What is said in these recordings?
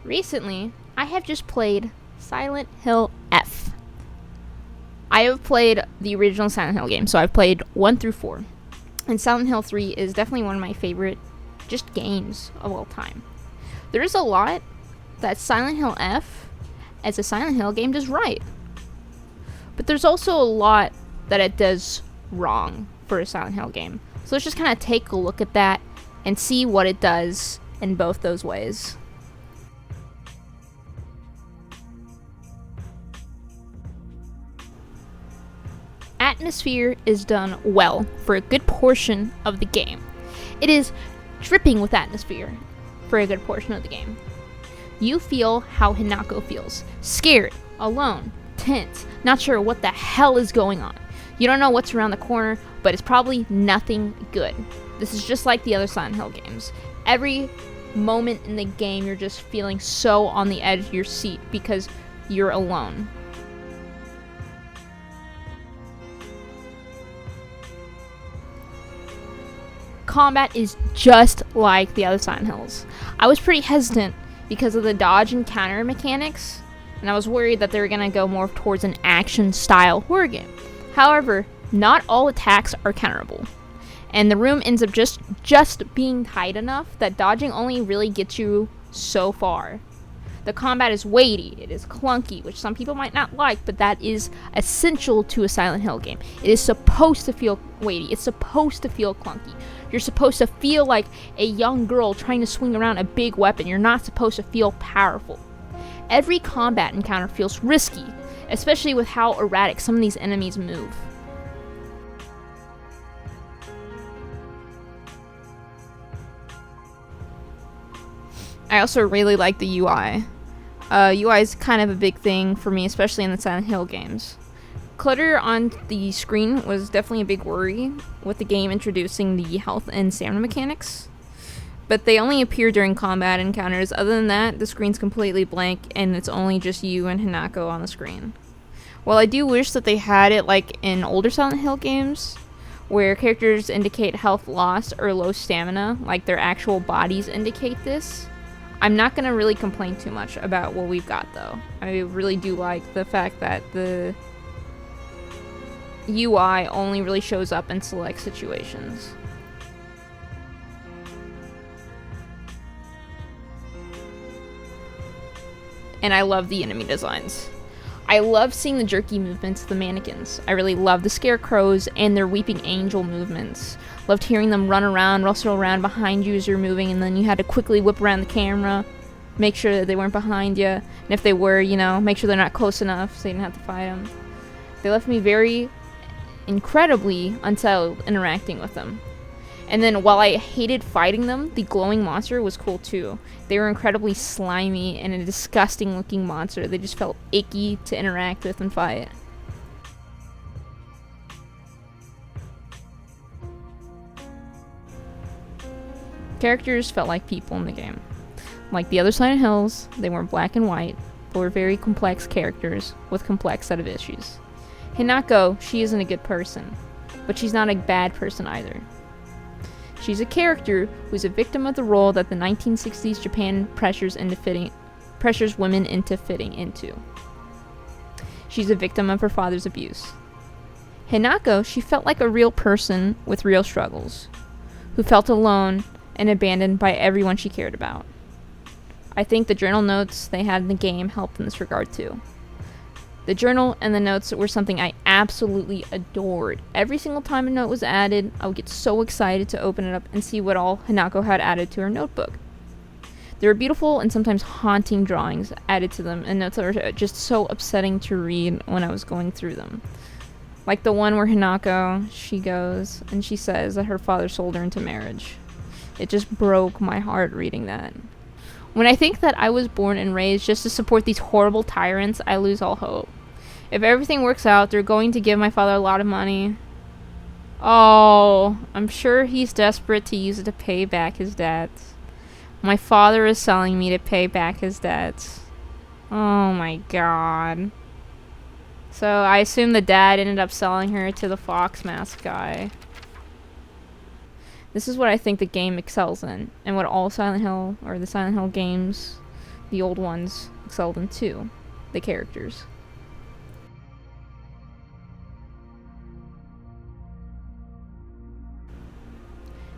Recently, I have just played Silent Hill F. I have played the original Silent Hill game, so I've played 1 through 4. And Silent Hill 3 is definitely one of my favorite just games of all time. There's a lot that Silent Hill F as a Silent Hill game does right. But there's also a lot that it does wrong for a Silent Hill game. So let's just kind of take a look at that and see what it does in both those ways. Atmosphere is done well for a good portion of the game. It is dripping with atmosphere for a good portion of the game. You feel how Hinako feels. Scared, alone, tense, not sure what the hell is going on. You don't know what's around the corner, but it's probably nothing good. This is just like the other Silent Hill games. Every moment in the game, you're just feeling so on the edge of your seat because you're alone. Combat is just like the other Silent Hills. I was pretty hesitant because of the dodge and counter mechanics, and I was worried that they were going to go more towards an action-style horror game. However, not all attacks are counterable, and the room ends up just being tight enough that dodging only really gets you so far. The combat is weighty, it is clunky, which some people might not like, but that is essential to a Silent Hill game. It is supposed to feel weighty, it's supposed to feel clunky. You're supposed to feel like a young girl trying to swing around a big weapon. You're not supposed to feel powerful. Every combat encounter feels risky, especially with how erratic some of these enemies move. I also really like the UI. UI is kind of a big thing for me, especially in the Silent Hill games. Clutter on the screen was definitely a big worry with the game introducing the health and stamina mechanics, but they only appear during combat encounters. Other than that, the screen's completely blank and it's only just you and Hinako on the screen. While I do wish that they had it like in older Silent Hill games, where characters indicate health loss or low stamina, like their actual bodies indicate this, I'm not going to really complain too much about what we've got though. I really do like the fact that the UI only really shows up in select situations. And I love the enemy designs. I love seeing the jerky movements of the mannequins. I really love the scarecrows and their weeping angel movements. Loved hearing them run around, rustle around behind you as you're moving, and then you had to quickly whip around the camera, make sure that they weren't behind you, and if they were, make sure they're not close enough so you didn't have to fight them. They left me very incredibly unsettled interacting with them. And then while I hated fighting them, the glowing monster was cool too. They were incredibly slimy and a disgusting looking monster. They just felt icky to interact with and fight. Characters felt like people in the game. Like the other Silent Hills, they weren't black and white, but were very complex characters with complex set of issues. Hinako, she isn't a good person, but she's not a bad person either. She's a character who's a victim of the role that the 1960s Japan pressures women into fitting into. She's a victim of her father's abuse. Hinako, she felt like a real person with real struggles, who felt alone and abandoned by everyone she cared about. I think the journal notes they had in the game helped in this regard too. The journal and the notes were something I absolutely adored. Every single time a note was added, I would get so excited to open it up and see what all Hinako had added to her notebook. There were beautiful and sometimes haunting drawings added to them, and notes that were just so upsetting to read when I was going through them. Like the one where Hinako, she goes and she says that her father sold her into marriage. It just broke my heart reading that. When I think that I was born and raised just to support these horrible tyrants, I lose all hope. If everything works out, they're going to give my father a lot of money. Oh, I'm sure he's desperate to use it to pay back his debts. My father is selling me to pay back his debts. Oh my god. So I assume the dad ended up selling her to the fox mask guy. This is what I think the game excels in, and what all Silent Hill, or the Silent Hill games, the old ones excelled in too, the characters.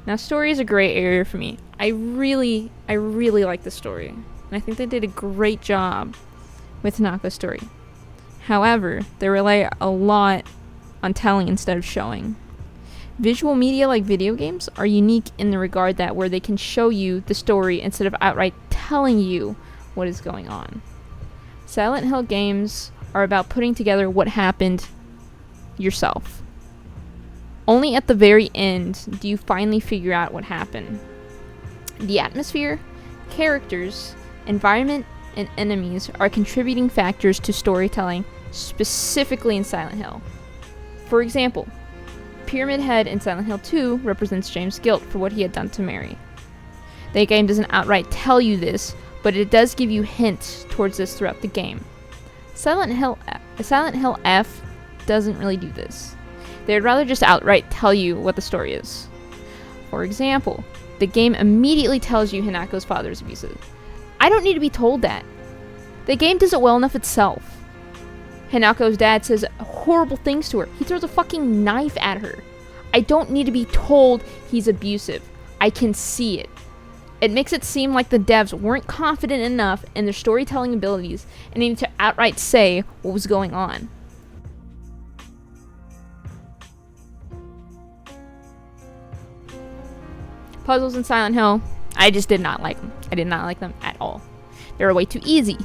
Now, story is a gray area for me. I really like the story, and I think they did a great job with Hanako's story. However, they rely a lot on telling instead of showing. Visual media like video games are unique in the regard that where they can show you the story instead of outright telling you what is going on. Silent Hill games are about putting together what happened yourself. Only at the very end do you finally figure out what happened. The atmosphere, characters, environment, and enemies are contributing factors to storytelling, specifically in Silent Hill. For example, Pyramid Head in Silent Hill 2 represents James' guilt for what he had done to Mary. The game doesn't outright tell you this, but it does give you hints towards this throughout the game. Silent Hill F doesn't really do this. They'd rather just outright tell you what the story is. For example, the game immediately tells you Hanako's father is abusive. I don't need to be told that. The game does it well enough itself. Hanako's dad says horrible things to her. He throws a fucking knife at her. I don't need to be told he's abusive. I can see it. It makes it seem like the devs weren't confident enough in their storytelling abilities and needed to outright say what was going on. Puzzles in Silent Hill, I just did not like them. I did not like them at all. They were way too easy.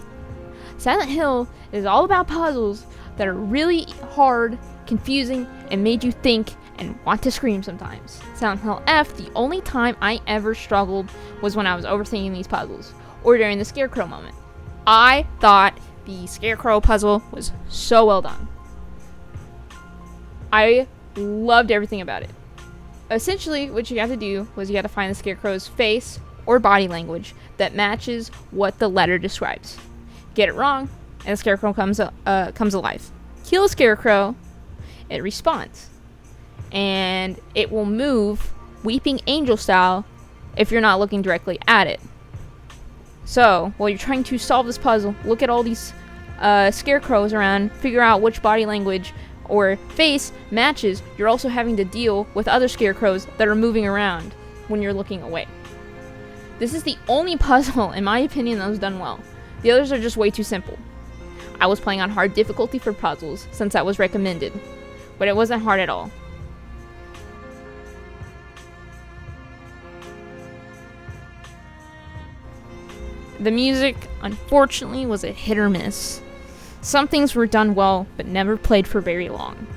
Silent Hill is all about puzzles that are really hard, confusing, and made you think and want to scream sometimes. Silent Hill F, the only time I ever struggled was when I was overthinking these puzzles, or during the Scarecrow moment. I thought the Scarecrow puzzle was so well done. I loved everything about it. Essentially, what you have to do was you have to find the Scarecrow's face or body language that matches what the letter describes. Get it wrong, and the Scarecrow comes alive. Kill a Scarecrow, it respawns. And it will move Weeping Angel style if you're not looking directly at it. So, while you're trying to solve this puzzle, look at all these Scarecrows around, figure out which body language or face matches. You're also having to deal with other Scarecrows that are moving around when you're looking away. This is the only puzzle, in my opinion, that was done well. The others are just way too simple. I was playing on hard difficulty for puzzles since that was recommended, but it wasn't hard at all. The music, unfortunately, was a hit or miss. Some things were done well, but never played for very long.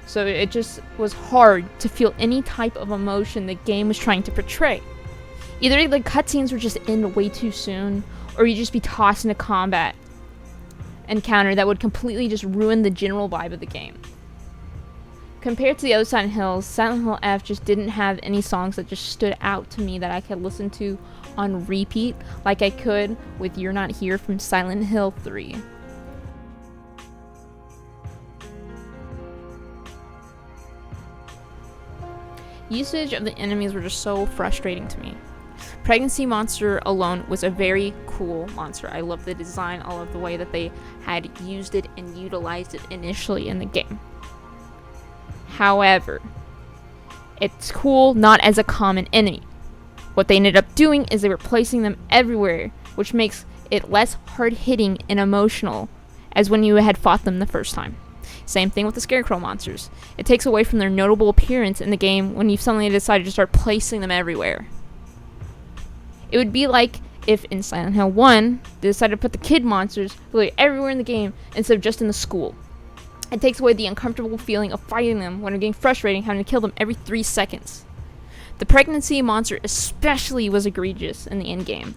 So it just was hard to feel any type of emotion the game was trying to portray. Either the cutscenes would just end way too soon, or you'd just be tossed into combat encounter that would completely just ruin the general vibe of the game. Compared to the other Silent Hills, Silent Hill F just didn't have any songs that just stood out to me that I could listen to on repeat like I could with You're Not Here from Silent Hill 3. Usage of the enemies were just so frustrating to me. Pregnancy Monster alone was a very cool monster. I love the design, I love the way that they had used it and utilized it initially in the game. However, it's cool not as a common enemy. What they ended up doing is they were placing them everywhere, which makes it less hard-hitting and emotional as when you had fought them the first time. Same thing with the Scarecrow monsters. It takes away from their notable appearance in the game when you suddenly decide to start placing them everywhere. It would be like if in Silent Hill 1, they decided to put the kid monsters really everywhere in the game instead of just in the school. It takes away the uncomfortable feeling of fighting them when you're getting frustrated having to kill them every 3 seconds. The pregnancy monster especially was egregious in the endgame.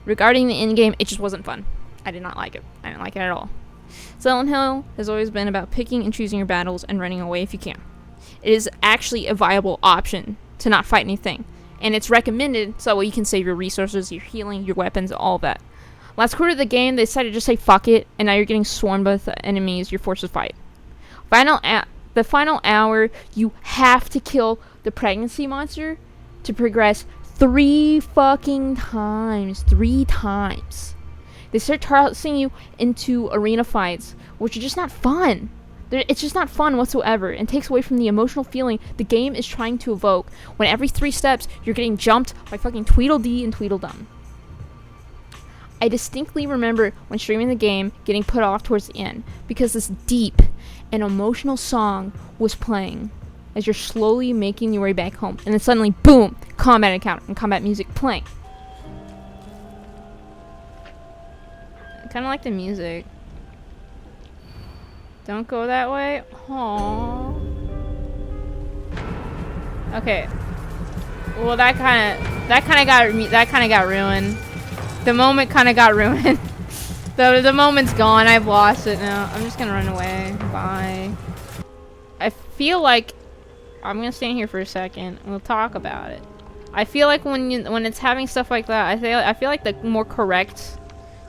Regarding the endgame, it just wasn't fun. I did not like it. I didn't like it at all. Silent Hill has always been about picking and choosing your battles and running away if you can. It is actually a viable option to not fight anything, and it's recommended so that way you can save your resources, your healing, your weapons, all of that. Last quarter of the game, they decided to just say fuck it, and now you're getting swarmed by the enemies you're forced to fight. The final hour, you have to kill the pregnancy monster to progress 3 fucking times. 3 times. They start tossing you into arena fights, which are just not fun. It's just not fun whatsoever, and takes away from the emotional feeling the game is trying to evoke when every 3 steps you're getting jumped by fucking Tweedledee and Tweedledum. I distinctly remember when streaming the game getting put off towards the end because this deep and emotional song was playing as you're slowly making your way back home, and then suddenly, boom, combat encounter and combat music playing. I kind of like the music. Don't go that way. Aww. Okay. Well, that kind of got ruined. The moment kind of got ruined. the moment's gone. I've lost it now. I'm just gonna run away. Bye. I feel like I'm gonna stand here for a second. We'll talk about it. I feel like when it's having stuff like that, I feel like the more correct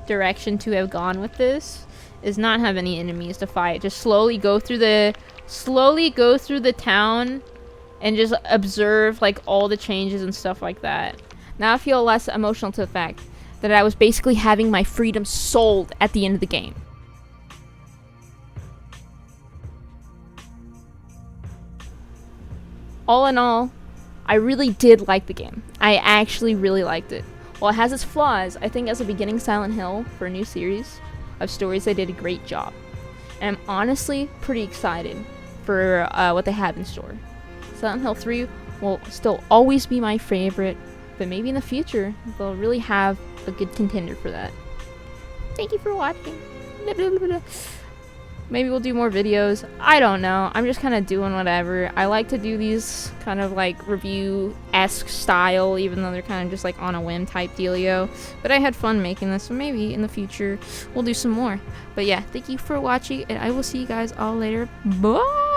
direction to have gone with this is not have any enemies to fight. Just slowly go through the town and just observe like all the changes and stuff like that. Now I feel less emotional to the fact that I was basically having my freedom sold at the end of the game. All in all, I really did like the game. I actually really liked it. While it has its flaws, I think as a beginning Silent Hill for a new series of stories, they did a great job. And I'm honestly pretty excited for what they have in store. Silent Hill 3 will still always be my favorite, but maybe in the future they'll really have a good contender for that. Thank you for watching. Maybe we'll do more videos. I don't know. I'm just kind of doing whatever. I like to do these kind of like review-esque style, even though they're kind of just like on a whim type dealio. But I had fun making this, so maybe in the future we'll do some more. But yeah, thank you for watching, and I will see you guys all later. Bye!